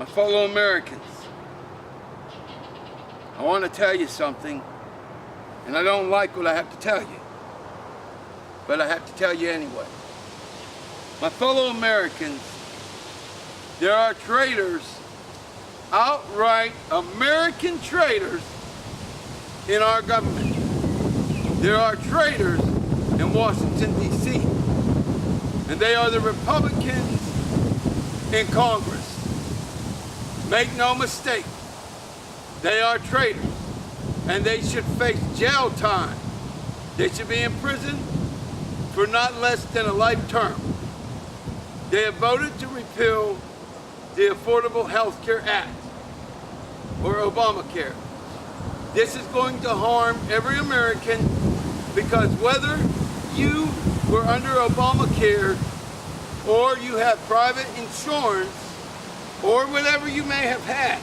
My fellow Americans, I want to tell you something, and I don't like what I have to tell you, but I have to tell you anyway. My fellow Americans, there are traitors, outright American traitors in our government. There are traitors in Washington, D.C., and they are the Republicans in Congress. Make no mistake, they are traitors, and they should face jail time. They should be in prison for not less than a life term. They have voted to repeal the Affordable Health Care Act, or Obamacare. This is going to harm every American, because whether you were under Obamacare or you have private insurance or whatever you may have had,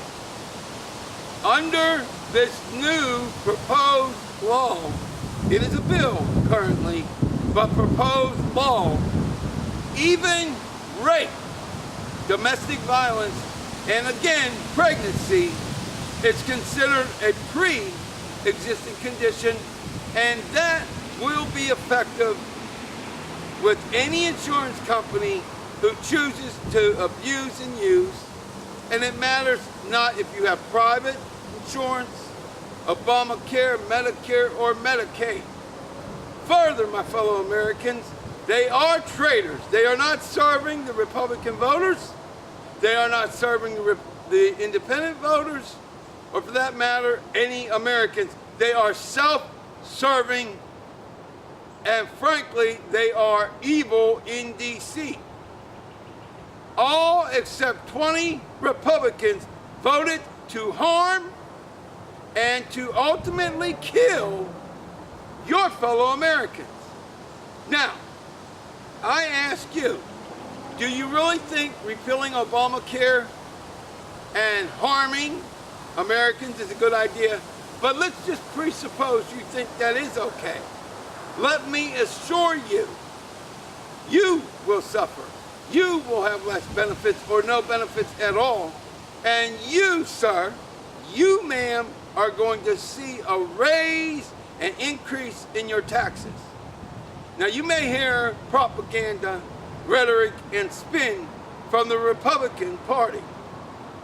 under this new proposed law, it is a bill currently, but proposed law, even rape, domestic violence, and again, pregnancy is considered a pre-existing condition, and that will be effective with any insurance company who chooses to abuse and use. And it matters not if you have private insurance, Obamacare, Medicare, or Medicaid. Further, my fellow Americans, they are traitors. They are not serving the Republican voters. They are not serving the independent voters, or for that matter, any Americans. They are self-serving, and frankly, they are evil in D.C. All except 20 Republicans voted to harm and to ultimately kill your fellow Americans. Now, I ask you, do you really think repealing Obamacare and harming Americans is a good idea? But let's just presuppose you think that is okay. Let me assure you, you will suffer. You will have less benefits or no benefits at all. And you, sir, you, ma'am, are going to see a raise and increase in your taxes. Now, you may hear propaganda, rhetoric, and spin from the Republican Party,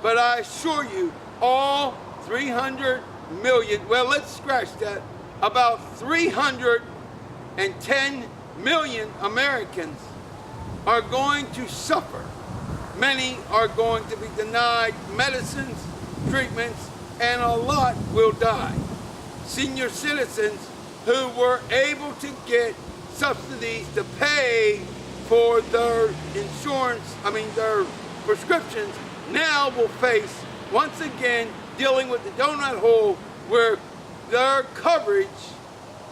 but I assure you, all 300 million, well, let's scratch that, about 310 million Americans are going to suffer. Many are going to be denied medicines, treatments, and a lot will die. Senior citizens who were able to get subsidies to pay for their insurance, their prescriptions, now will face, once again, dealing with the donut hole where their coverage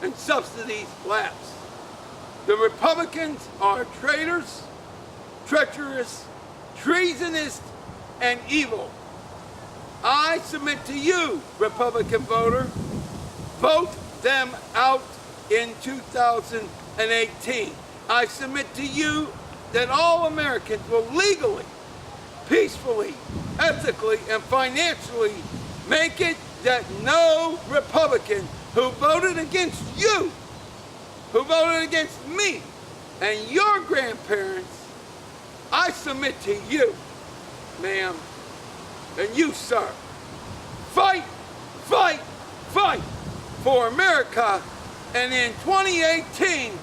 and subsidies lapse. The Republicans are traitors, treacherous, treasonous, and evil. I submit to you, Republican voter, vote them out in 2018. I submit to you that all Americans will legally, peacefully, ethically, and financially make it that no Republican who voted against you, who voted against me and your grandparents, I submit to you, ma'am, and you, sir, fight, fight, fight for America, and in 2018,